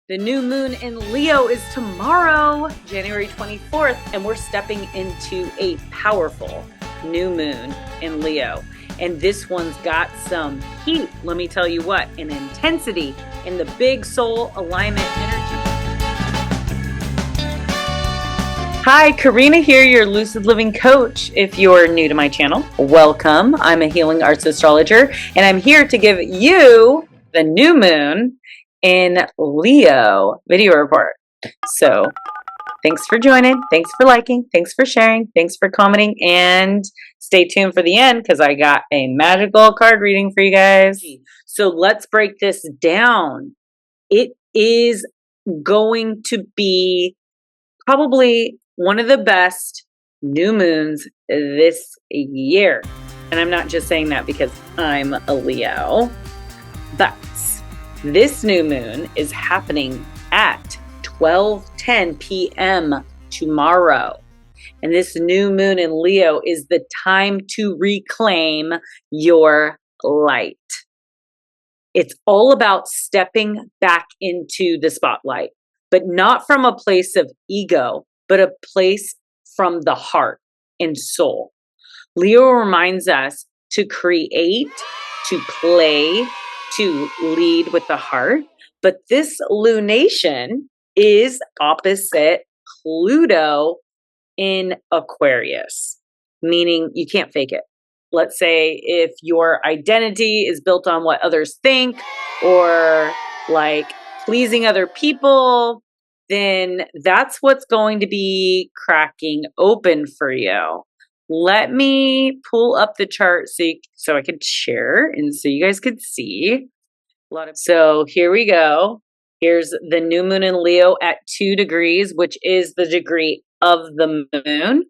The new moon in Leo is tomorrow, January 24th, and we're stepping into a powerful new moon in Leo. And this one's got some heat, let me tell you what, an intensity in the big soul alignment energy. Hi, Karina here, your Lucid Living coach. If you're new to my channel, welcome. I'm a healing arts astrologer, and I'm here to give you the new moon in Leo video report. So thanks for joining, thanks for liking, thanks for sharing, thanks for commenting, and stay tuned for the end because I got a magical card reading for you guys. So let's break this down. It is going to be probably one of the best new moons this year. And I'm not just saying that because I'm a Leo, but this new moon is happening at 12:10 p.m. tomorrow. And this new moon in Leo is the time to reclaim your light. It's all about stepping back into the spotlight, but not from a place of ego, but a place from the heart and soul. Leo reminds us to create, to play, to lead with the heart, but this lunation is opposite Pluto in Aquarius, meaning you can't fake it. Let's say if your identity is built on what others think or like pleasing other people, then that's what's going to be cracking open for you. Let me pull up the chart so I could share and so you guys could see. So here we go. Here's the new moon in Leo at 2 degrees, which is the degree of the moon.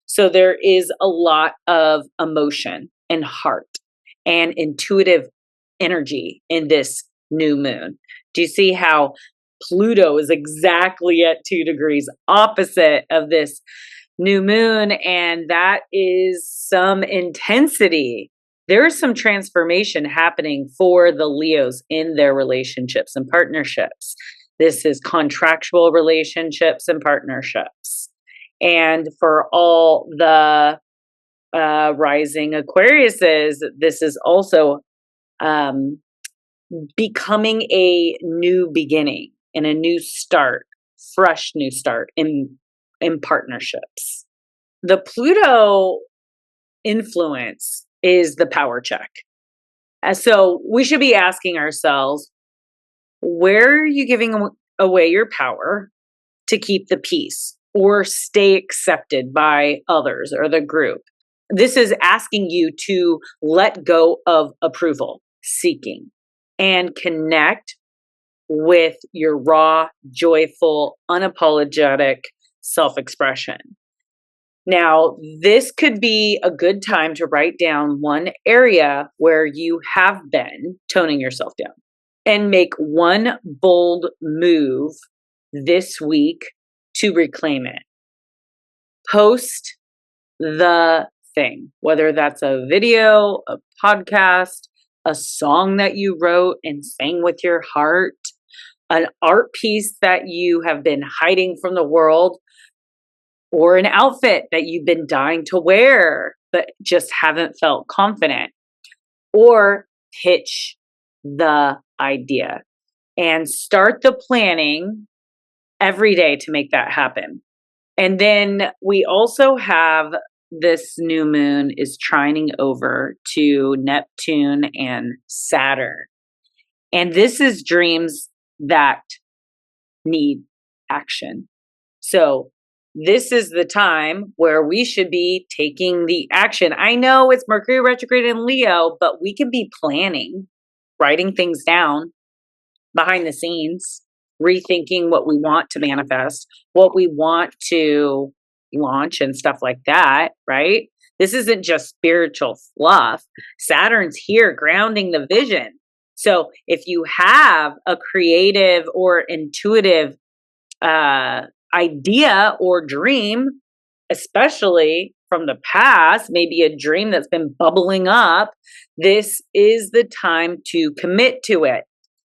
So there is a lot of emotion and heart and intuitive energy in this new moon. Do you see how Pluto is exactly at 2 degrees opposite of this new moon? And that is some intensity. There is some transformation happening for the Leos in their relationships and partnerships. This is contractual relationships and partnerships. And for all the rising Aquariuses, this is also becoming a new beginning and a new start, fresh new start in partnerships. The Pluto influence is the power check. So we should be asking ourselves, where are you giving away your power to keep the peace or stay accepted by others or the group? This is asking you to let go of approval seeking and connect with your raw, joyful, unapologetic self-expression. Now, this could be a good time to write down one area where you have been toning yourself down and make one bold move this week to reclaim it. Post the thing, whether that's a video, a podcast, a song that you wrote and sang with your heart, an art piece that you have been hiding from the world, or an outfit that you've been dying to wear, but just haven't felt confident, or pitch the idea and start the planning every day to make that happen. And then we also have this new moon is trining over to Neptune and Saturn. And this is dreams that need action. So this is the time where we should be taking the action. I know it's Mercury retrograde in Leo, but we can be planning, writing things down behind the scenes, rethinking what we want to manifest, what we want to launch and stuff like that, right? This isn't just spiritual fluff. Saturn's here grounding the vision. So if you have a creative or intuitive idea or dream, especially from the past, maybe a dream that's been bubbling up, this is the time to commit to it.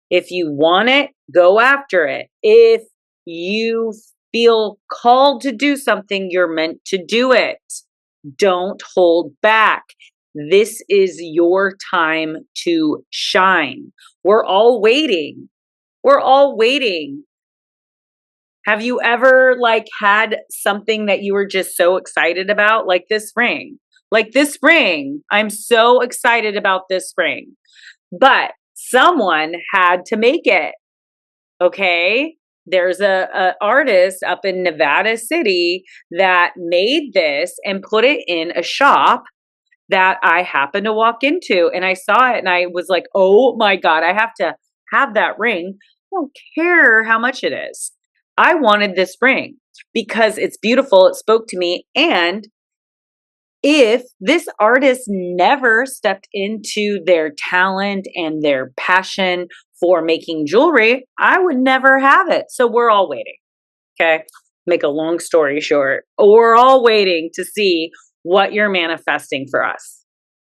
If you want it, Go after it. If you feel called to do something, you're meant to do it. Don't hold back. This is your time to shine. We're all waiting. We're all waiting. Have you ever had something that you were just so excited about? Like this ring. Like this ring. I'm so excited about this ring. But someone had to make it. Okay? There's a artist up in Nevada City that made this and put it in a shop that I happened to walk into, and I saw it and I was like, oh my God, I have to have that ring. I don't care how much it is. I wanted this ring because it's beautiful. It spoke to me. And if this artist never stepped into their talent and their passion for making jewelry, I would never have it. So we're all waiting. Okay. Make a long story short. We're all waiting to see what you're manifesting for us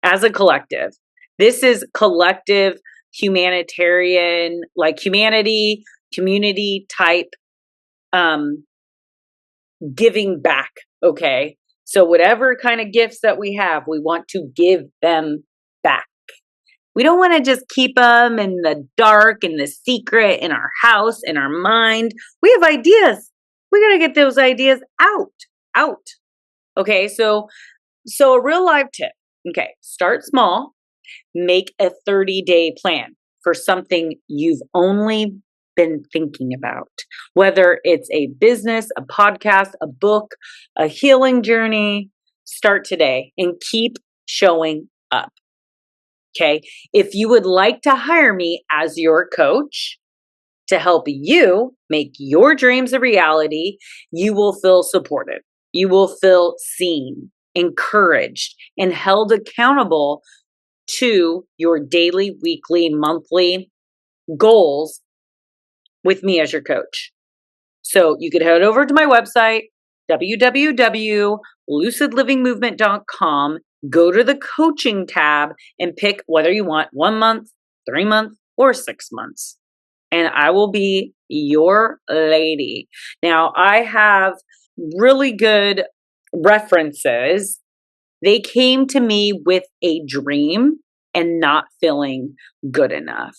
as a collective. This is collective humanitarian, like humanity, community type, giving back. Okay. So whatever kind of gifts that we have, we want to give them back. We don't want to just keep them in the dark, in the secret, in our house, in our mind. We have ideas. We got to get those ideas out. Okay. So a real live tip. Okay. Start small, make a 30-day plan for something you've only been thinking about, whether it's a business, a podcast, a book, a healing journey. Start today and keep showing up. Okay. If you would like to hire me as your coach to help you make your dreams a reality, you will feel supported. You will feel seen, encouraged, and held accountable to your daily, weekly, monthly goals with me as your coach. So you could head over to my website, www.lucidlivingmovement.com, go to the coaching tab and pick whether you want 1 month, 3 months, or 6 months. And I will be your lady. Now, I have really good references. They came to me with a dream and not feeling good enough,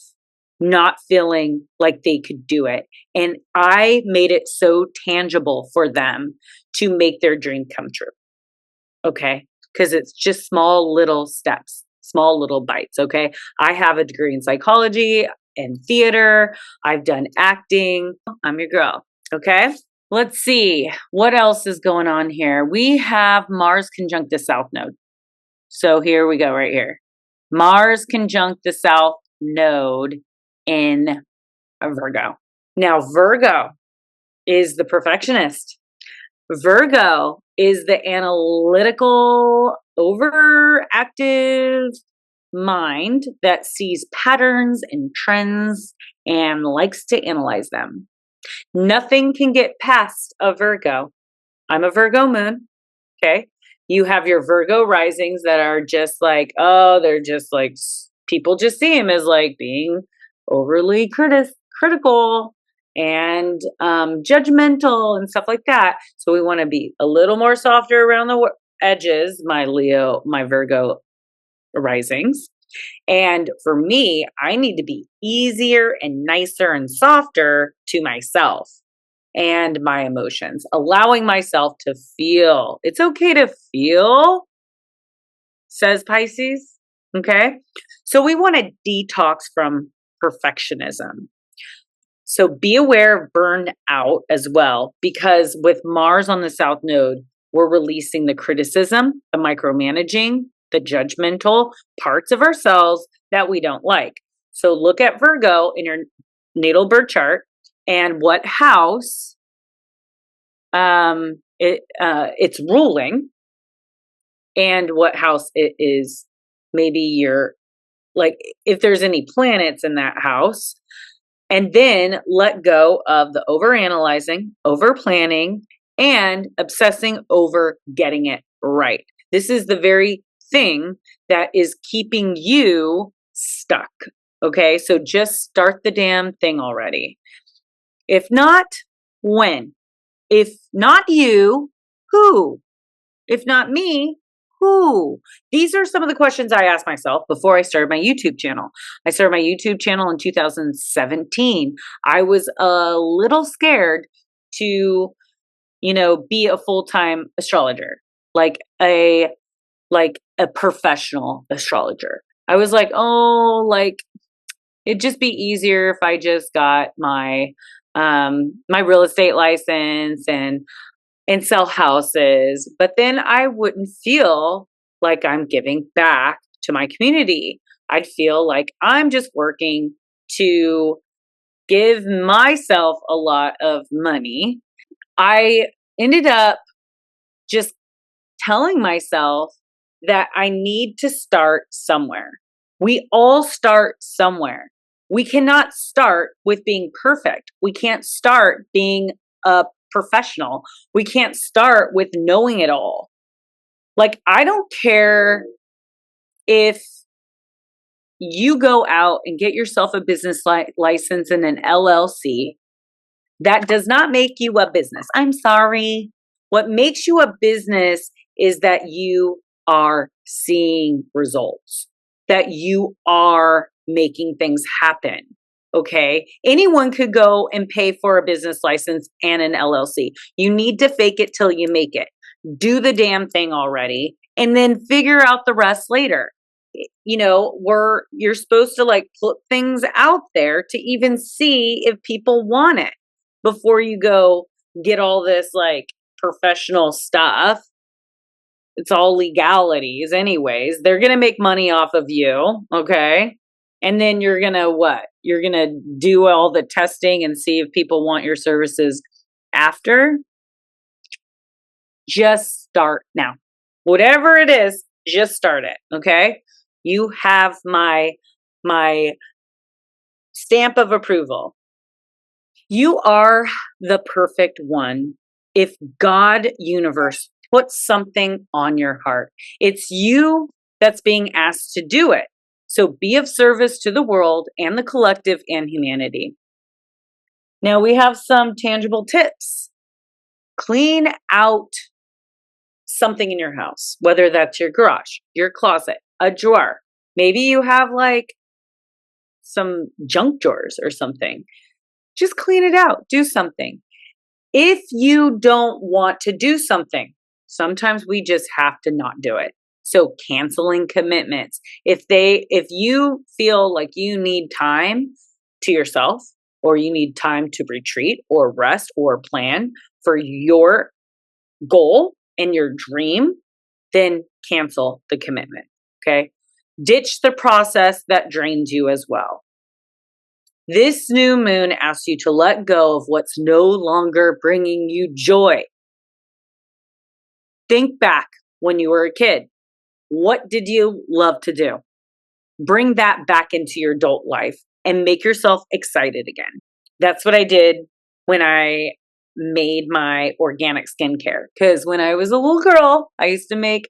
not feeling like they could do it. And I made it so tangible for them to make their dream come true. Okay. Because it's just small little steps, small little bites. Okay. I have a degree in psychology and theater. I've done acting. I'm your girl. Okay. Let's see what else is going on here. We have Mars conjunct the South Node. So here we go right here. Mars conjunct the South Node in Virgo. Now, Virgo is the perfectionist. Virgo is the analytical, overactive mind that sees patterns and trends and likes to analyze them. Nothing can get past a Virgo. I'm a Virgo moon. Okay. You have your Virgo risings that are just like, oh, they're just like, people just see them as like being overly critical and judgmental and stuff like that. So we want to be a little more softer around the edges, my Virgo risings. And for me, I need to be easier and nicer and softer to myself and my emotions, allowing myself to feel. It's okay to feel, says Pisces. Okay. So we want to detox from perfectionism. So be aware of burnout as well, because with Mars on the South Node, we're releasing the criticism, the micromanaging, the judgmental parts of ourselves that we don't like. So look at Virgo in your natal birth chart and what house it's ruling and what house it is. Maybe you're like, if there's any planets in that house, and then let go of the overanalyzing, over planning, and obsessing over getting it right. This is the very thing that is keeping you stuck. Okay, so just start the damn thing already. If not, when? If not you, who? If not me, who? These are some of the questions I asked myself before I started my YouTube channel. I started my YouTube channel in 2017. I was a little scared to, be a full-time astrologer, like a professional astrologer. I was like, oh, like it'd just be easier if I just got my my real estate license and sell houses, but then I wouldn't feel like I'm giving back to my community. I'd feel like I'm just working to give myself a lot of money. I ended up just telling myself that I need to start somewhere. We all start somewhere. We cannot start with being perfect. We can't start being a professional. We can't start with knowing it all. Like, I don't care if you go out and get yourself a business license and an LLC. That does not make you a business. I'm sorry. What makes you a business is that you are seeing results, that you are making things happen. Okay. Anyone could go and pay for a business license and an LLC. You need to fake it till you make it. Do the damn thing already and then figure out the rest later. You're supposed to like put things out there to even see if people want it before you go get all this like professional stuff. It's all legalities anyways. They're going to make money off of you. Okay. And then you're going to what? You're going to do all the testing and see if people want your services after. Just start now. Whatever it is, just start it. Okay. You have my stamp of approval. You are the perfect one if God universe puts something on your heart. It's you that's being asked to do it. So be of service to the world and the collective and humanity. Now we have some tangible tips. Clean out something in your house, whether that's your garage, your closet, a drawer. Maybe you have like some junk drawers or something. Just clean it out. Do something. If you don't want to do something, sometimes we just have to not do it. So canceling commitments. If you feel like you need time to yourself, or you need time to retreat or rest or plan for your goal and your dream, then cancel the commitment. Okay. Ditch the process that drains you as well. This new moon asks you to let go of what's no longer bringing you joy. Think back when you were a kid. What did you love to do? Bring that back into your adult life and make yourself excited again. That's what I did when I made my organic skincare. Because when I was a little girl, I used to make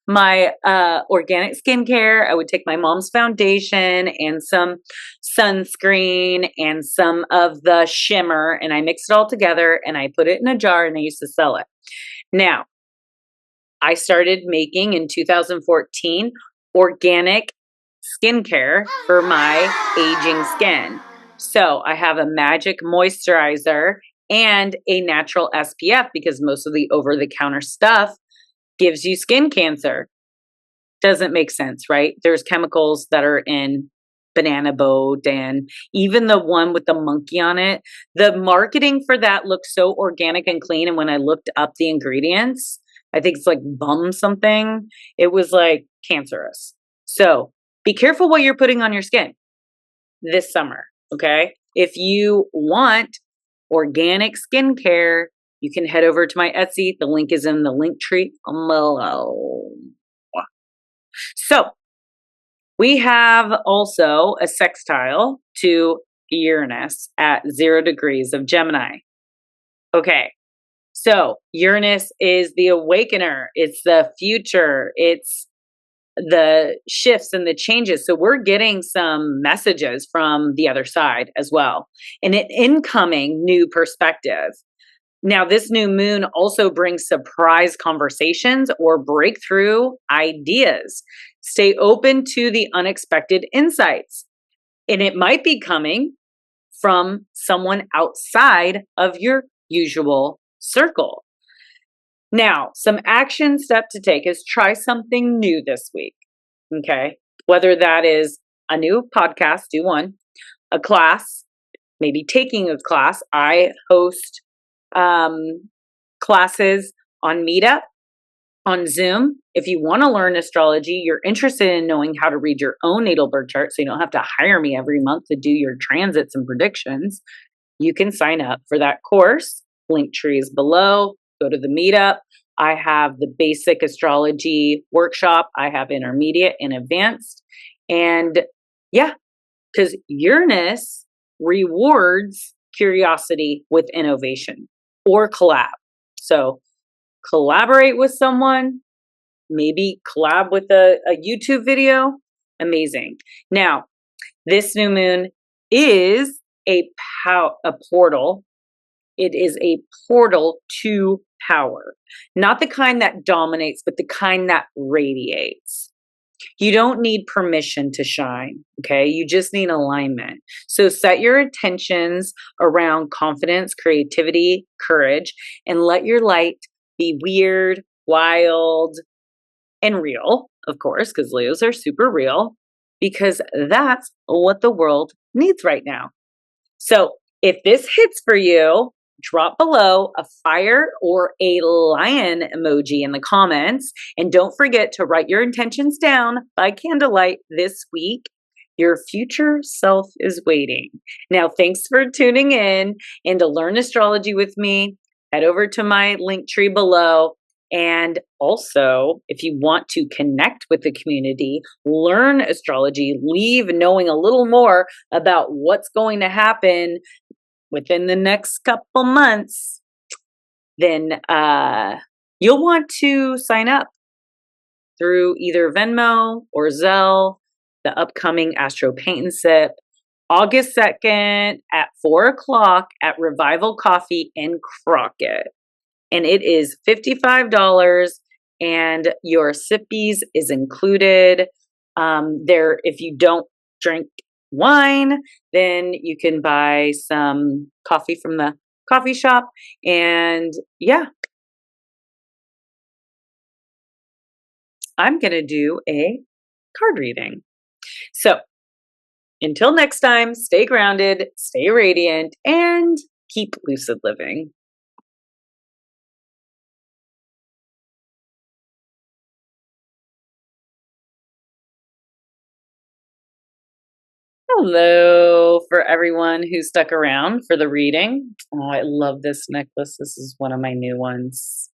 my organic skincare. I would take my mom's foundation and some sunscreen and some of the shimmer, and I mixed it all together and I put it in a jar and I used to sell it. Now, I started making in 2014 organic skincare for my aging skin. So I have a magic moisturizer and a natural SPF because most of the over-the-counter stuff gives you skin cancer. Doesn't make sense, right? There's chemicals that are in banana boat and even the one with the monkey on it. The marketing for that looked so organic and clean. And when I looked up the ingredients, I think it's like bum something. It was like cancerous. So be careful what you're putting on your skin this summer. Okay. If you want organic skincare, you can head over to my Etsy. The link is in the link tree below. So we have also a sextile to Uranus at 0 degrees of Gemini. Okay. So Uranus is the awakener. It's the future. It's the shifts and the changes. So we're getting some messages from the other side as well, and an incoming new perspective. Now, this new moon also brings surprise conversations or breakthrough ideas. Stay open to the unexpected insights, and it might be coming from someone outside of your usual circle. Now, some action step to take is try something new this week. Okay. Whether that is a new podcast, do one, a class, maybe taking a class. I host classes on Meetup, on Zoom. If you want to learn astrology, you're interested in knowing how to read your own natal birth chart, so you don't have to hire me every month to do your transits and predictions, you can sign up for that course. Link tree is below. Go to the Meetup. I have the basic astrology workshop. I have intermediate and advanced. And yeah, because Uranus rewards curiosity with innovation or collab. So collaborate with someone, maybe collab with a YouTube video. Amazing. Now, this new moon is a portal. It is a portal to power, not the kind that dominates, but the kind that radiates. You don't need permission to shine, okay? You just need alignment. So set your intentions around confidence, creativity, courage, and let your light be weird, wild, and real, of course, because Leos are super real, because that's what the world needs right now. So if this hits for you, drop below a fire or a lion emoji in the comments. And don't forget to write your intentions down by candlelight this week. Your future self is waiting. Now, thanks for tuning in. And to learn astrology with me, head over to my link tree below. And also, if you want to connect with the community, learn astrology, leave knowing a little more about what's going to happen within the next couple months, then you'll want to sign up through either Venmo or Zelle, the upcoming Astro Paint and Sip, August 2nd at 4 o'clock at Revival Coffee in Crockett. And it is $55 and your sippies is included. If you don't drink wine, then you can buy some coffee from the coffee shop. And yeah, I'm going to do a card reading. So until next time, stay grounded, stay radiant, and keep lucid living. Hello for everyone who stuck around for the reading. Oh, I love this necklace. This is one of my new ones.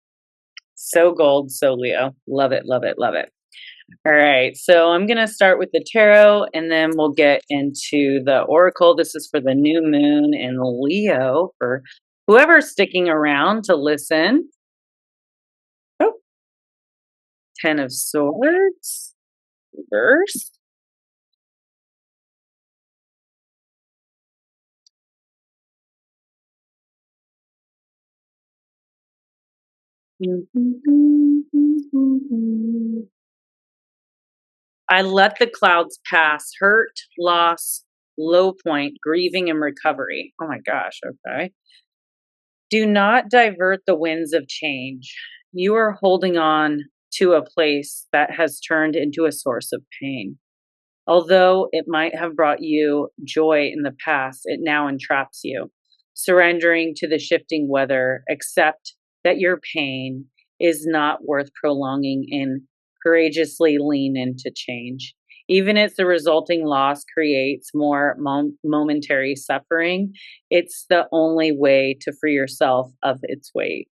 So gold, so Leo. Love it, love it, love it. All right, so I'm going to start with the tarot and then we'll get into the oracle. This is for the new moon in Leo for whoever's sticking around to listen. Oh, 10 of Swords, reverse. I let the clouds pass, hurt, loss, low point, grieving, and recovery. Oh my gosh, okay. Do not divert the winds of change. You are holding on to a place that has turned into a source of pain. Although it might have brought you joy in the past, it now entraps you. Surrendering to the shifting weather, accept that your pain is not worth prolonging and courageously lean into change. Even if the resulting loss creates more momentary suffering, it's the only way to free yourself of its weight.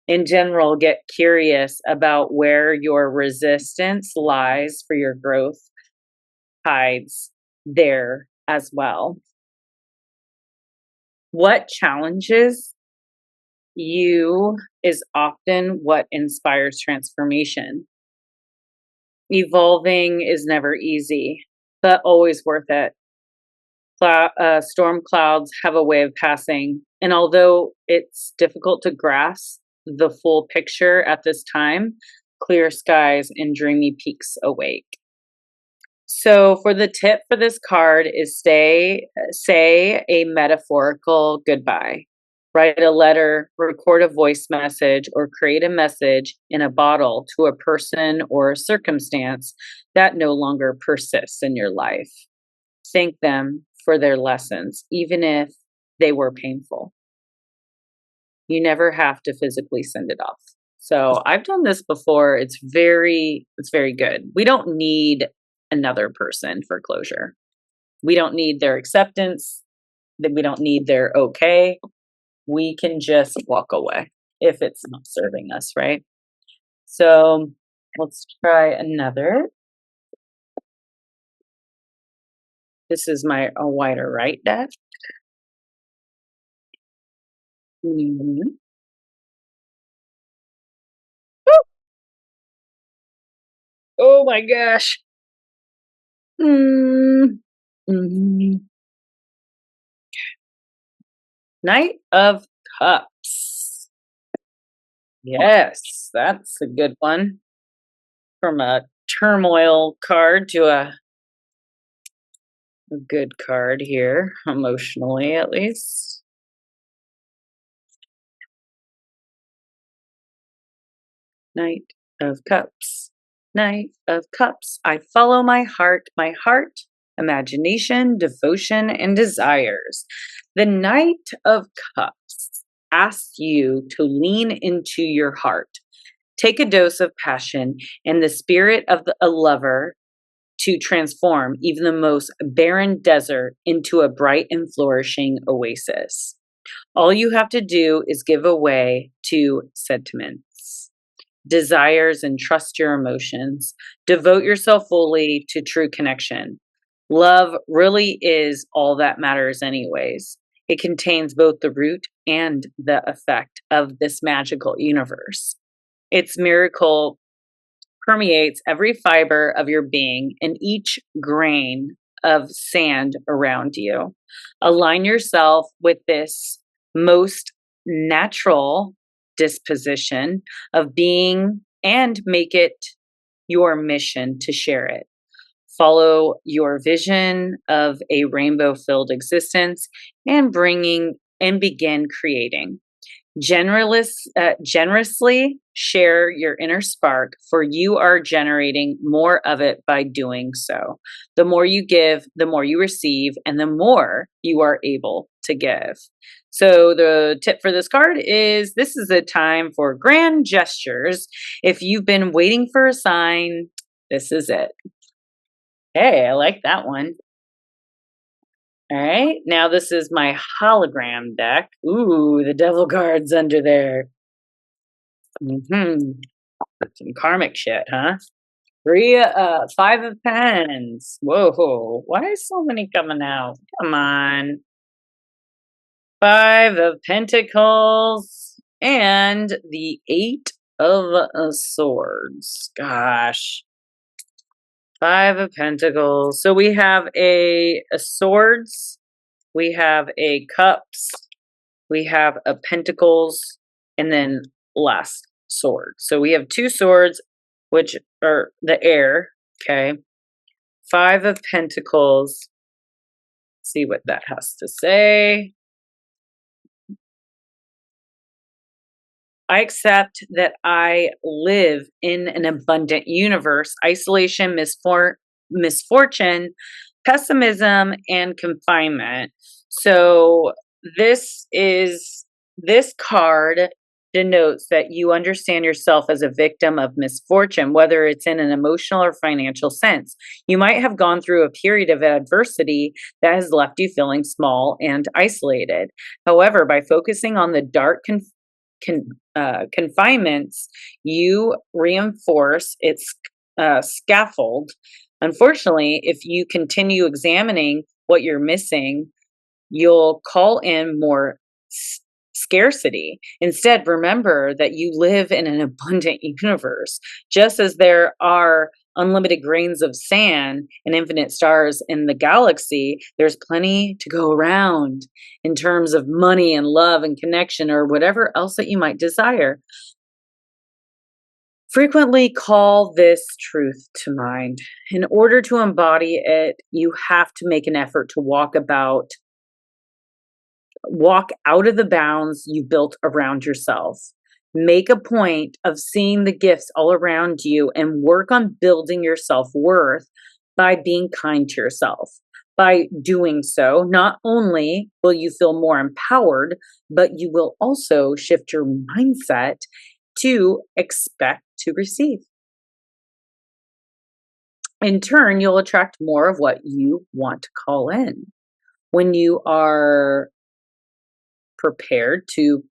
In general, get curious about where your resistance lies for your growth hides there as well. What challenges you is often what inspires transformation. Evolving is never easy, but always worth it. Storm clouds have a way of passing, and although it's difficult to grasp the full picture at this time, clear skies and dreamy peaks await. So, for the tip for this card is say a metaphorical goodbye. Write a letter, record a voice message, or create a message in a bottle to a person or a circumstance that no longer persists in your life. Thank them for their lessons, even if they were painful. You never have to physically send it off. So I've done this before. It's very good. We don't need another person for closure. We don't need their acceptance. We don't need their okay. We can just walk away if it's not serving us, right? So let's try another. This is my wider right deck. Mm-hmm. Oh my gosh. Mm-hmm. Knight of Cups. Yes, that's a good one. From a turmoil card to a good card here, emotionally at least. Knight of Cups. Knight of Cups. I follow my heart, imagination, devotion, and desires. The Knight of Cups asks you to lean into your heart. Take a dose of passion and the spirit of a lover to transform even the most barren desert into a bright and flourishing oasis. All you have to do is give away to sentiments, desires, and trust your emotions. Devote yourself fully to true connection. Love really is all that matters, anyways. It contains both the root and the effect of this magical universe. Its miracle permeates every fiber of your being and each grain of sand around you. Align yourself with this most natural disposition of being and make it your mission to share it. Follow your vision of a rainbow-filled existence and begin creating. Generously share your inner spark, for you are generating more of it by doing so. The more you give, the more you receive, and the more you are able to give. So the tip for this card is this is a time for grand gestures. If you've been waiting for a sign, this is it. Hey, I like that one. All right, now this is my hologram deck. Ooh, the devil card's under there. Some karmic shit, huh? Five of Pens. Whoa, why is so many coming out? Come on. Five of Pentacles and the Eight of Swords. Gosh. Five of Pentacles. So we have a Swords, we have a Cups, we have a Pentacles, and then last Sword. So we have two Swords, which are the air. Okay. Five of Pentacles. Let's see what that has to say. I accept that I live in an abundant universe. Isolation, misfortune, pessimism, and confinement. So this card denotes that you understand yourself as a victim of misfortune, whether it's in an emotional or financial sense. You might have gone through a period of adversity that has left you feeling small and isolated. However, by focusing on the dark confinements, you reinforce its scaffold. Unfortunately, if you continue examining what you're missing, you'll call in more scarcity. Instead, remember that you live in an abundant universe. Just as there are unlimited grains of sand and infinite stars in the galaxy, there's plenty to go around in terms of money and love and connection or whatever else that you might desire. Frequently call this truth to mind. In order to embody it, you have to make an effort to walk out of the bounds you built around yourself. Make a point of seeing the gifts all around you and work on building your self-worth by being kind to yourself. By doing so, not only will you feel more empowered, but you will also shift your mindset to expect to receive. In turn, you'll attract more of what you want to call in. When you are prepared to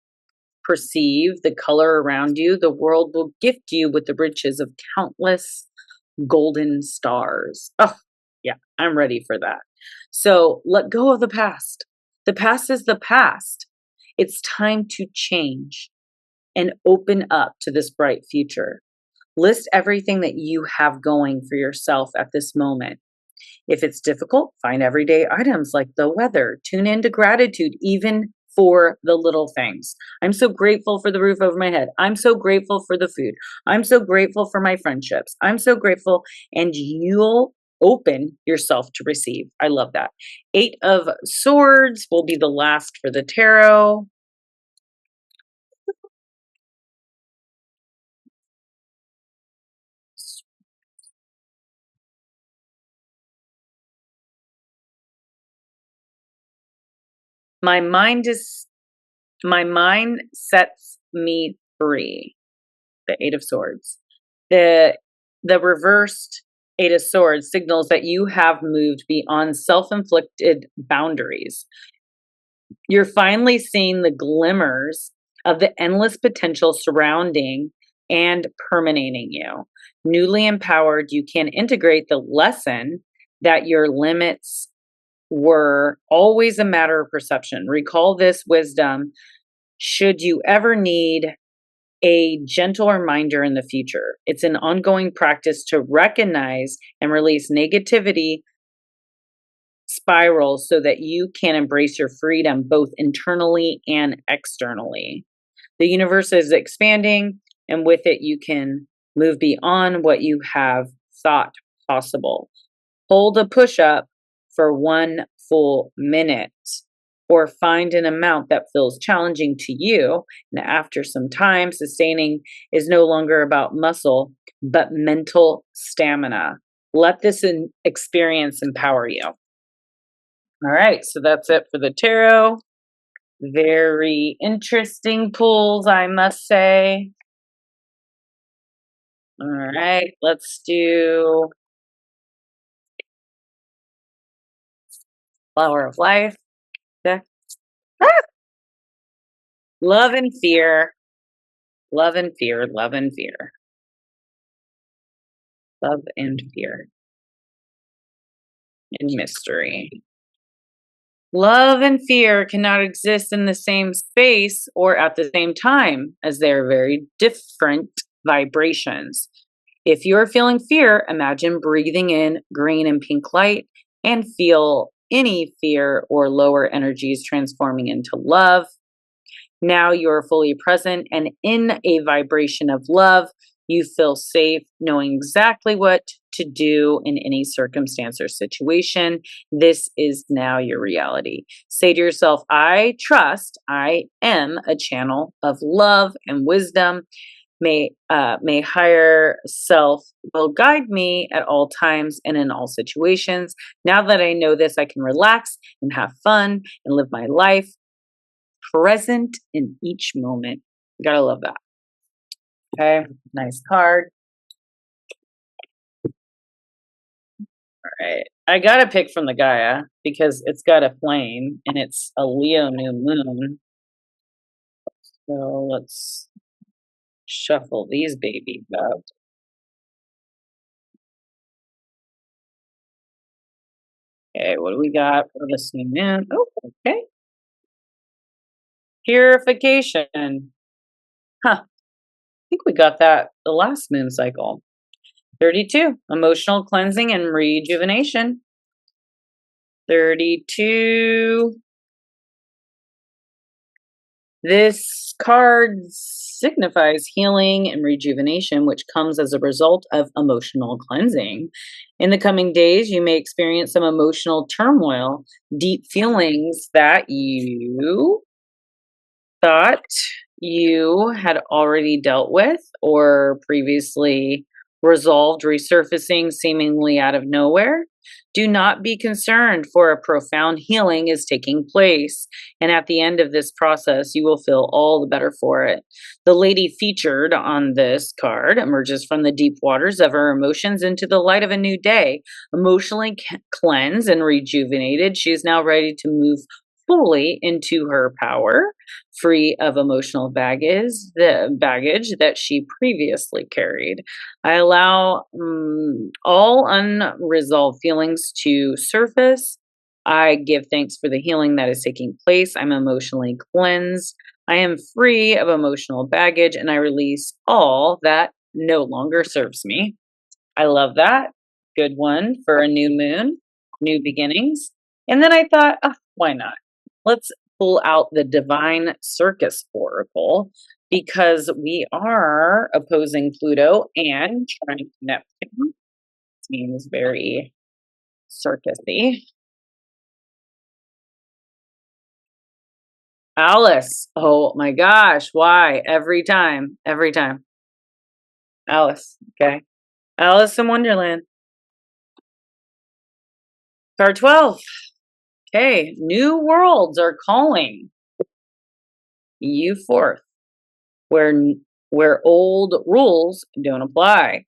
perceive the color around you, the world will gift you with the riches of countless golden stars. Oh, yeah, I'm ready for that. So let go of the past. The past is the past. It's time to change and open up to this bright future. List everything that you have going for yourself at this moment. If it's difficult, find everyday items like the weather. Tune into gratitude, even for the little things. I'm so grateful for the roof over my head. I'm so grateful for the food. I'm so grateful for my friendships. I'm so grateful, and you'll open yourself to receive. I love that. 8 of Swords will be the last for the tarot. My mind sets me free. The 8 of Swords. The reversed 8 of Swords signals that you have moved beyond self-inflicted boundaries. You're finally seeing the glimmers of the endless potential surrounding and permeating you. Newly empowered, you can integrate the lesson that your limits were always a matter of perception. Recall this wisdom should you ever need a gentle reminder in the future. It's an ongoing practice to recognize and release negativity spirals so that you can embrace your freedom both internally and externally. The universe is expanding, and with it, you can move beyond what you have thought possible. Hold a push up for 1 full minute, or find an amount that feels challenging to you. And after some time, sustaining is no longer about muscle, but mental stamina. Let this experience empower you. All right, so that's it for the tarot. Very interesting pulls, I must say. All right, let's do Flower of Life deck. Ah! Love and fear. Love and fear. Love and fear. Love and fear. And mystery. Love and fear cannot exist in the same space or at the same time, as they are very different vibrations. If you're feeling fear, imagine breathing in green and pink light and feel any fear or lower energies transforming into love. Now you're fully present and in a vibration of love. You feel safe knowing exactly what to do in any circumstance or situation. This is now your reality. Say to yourself, I trust I am a channel of love and wisdom. May higher self will guide me at all times and in all situations. Now that I know this, I can relax and have fun and live my life present in each moment. Gotta love that. Okay, nice card. All right, I gotta pick from the Gaia because it's got a flame and it's a Leo new moon. So let's shuffle these babies up. Okay, what do we got for this new moon? Oh, okay. Purification. Huh. I think we got that the last moon cycle. 32, emotional cleansing and rejuvenation. 32. This card signifies healing and rejuvenation, which comes as a result of emotional cleansing. In the coming days, you may experience some emotional turmoil, deep feelings that you thought you had already dealt with or previously resolved, resurfacing seemingly out of nowhere. Do not be concerned, for a profound healing is taking place, and at the end of this process, you will feel all the better for it. The lady featured on this card emerges from the deep waters of her emotions into the light of a new day. Emotionally cleansed and rejuvenated, she is now ready to move fully into her power, free of emotional baggage, the baggage that she previously carried. I allow all unresolved feelings to surface. I give thanks for the healing that is taking place. I'm emotionally cleansed. I am free of emotional baggage, and I release all that no longer serves me. I love that. Good one for a new moon, new beginnings. And then I thought, oh, why not? Let's pull out the Divine Circus Oracle, because we are opposing Pluto and trying Neptune. Seems very circusy. Alice. Oh my gosh. Why? Every time. Every time. Alice. Okay. Alice in Wonderland. Card 12. Okay. New worlds are calling you forth where old rules don't apply.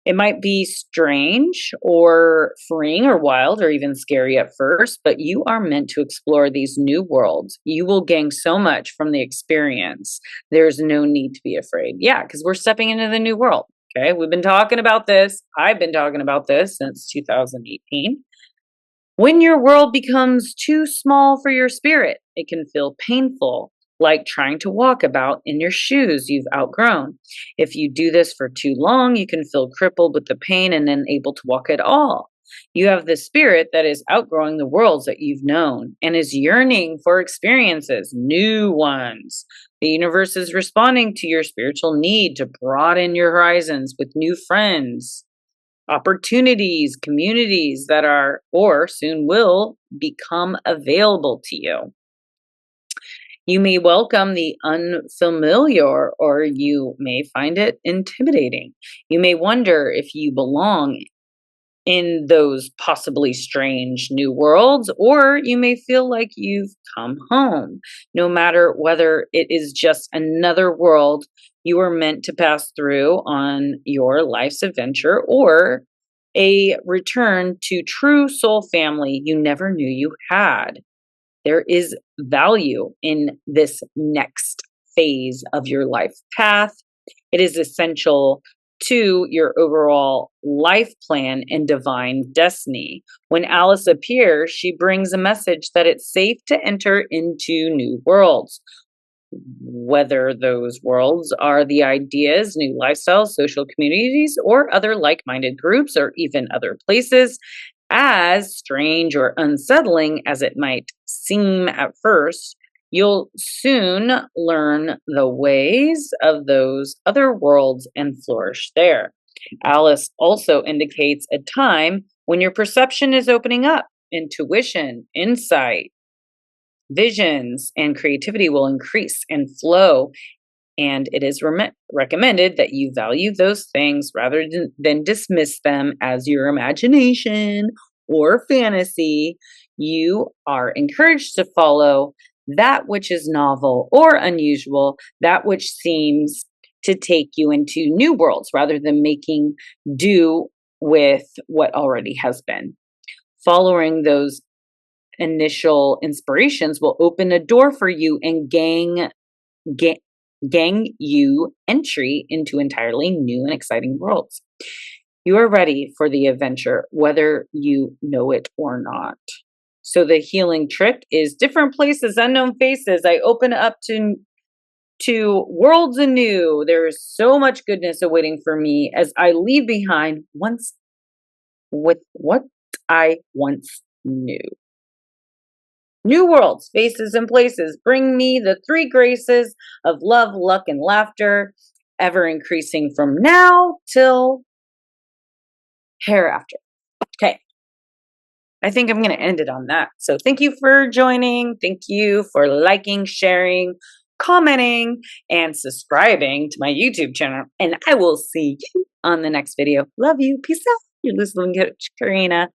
It might be strange or freeing or wild or even scary at first, but you are meant to explore these new worlds. You will gain so much from the experience. There's no need to be afraid. Yeah, because we're stepping into the new world. Okay, we've been talking about this. I've been talking about this since 2018. When your world becomes too small for your spirit, it can feel painful, like trying to walk about in your shoes you've outgrown. If you do this for too long, you can feel crippled with the pain and unable to walk at all. You have the spirit that is outgrowing the worlds that you've known and is yearning for experiences, new ones. The universe is responding to your spiritual need to broaden your horizons with new friends, opportunities, communities that are or soon will become available to you. You may welcome the unfamiliar, or you may find it intimidating. You may wonder if you belong in those possibly strange new worlds, or you may feel like you've come home. No matter whether it is just another world you were meant to pass through on your life's adventure, or a return to true soul family you never knew you had. There is value in this next phase of your life path. It is essential to your overall life plan and divine destiny. When Alice appears, she brings a message that it's safe to enter into new worlds. Whether those worlds are the ideas, new lifestyles, social communities, or other like minded groups, or even other places, as strange or unsettling as it might seem at first, you'll soon learn the ways of those other worlds and flourish there. Alice also indicates a time when your perception is opening up, intuition, insight, visions, and creativity will increase and flow. And it is recommended that you value those things rather than dismiss them as your imagination or fantasy. You are encouraged to follow that which is novel or unusual, that which seems to take you into new worlds rather than making do with what already has been. Following those initial inspirations will open a door for you and gang you entry into entirely new and exciting worlds. You are ready for the adventure, whether you know it or not. So the healing trick is different places, unknown faces. I open up to worlds anew. There is so much goodness awaiting for me as I leave behind once with what I once knew. New worlds, faces, and places bring me the three graces of love, luck, and laughter, ever increasing from now till hereafter. Okay. I think I'm going to end it on that. So thank you for joining. Thank you for liking, sharing, commenting, and subscribing to my YouTube channel. And I will see you on the next video. Love you. Peace out. Your Lucid Living Coach, Karina.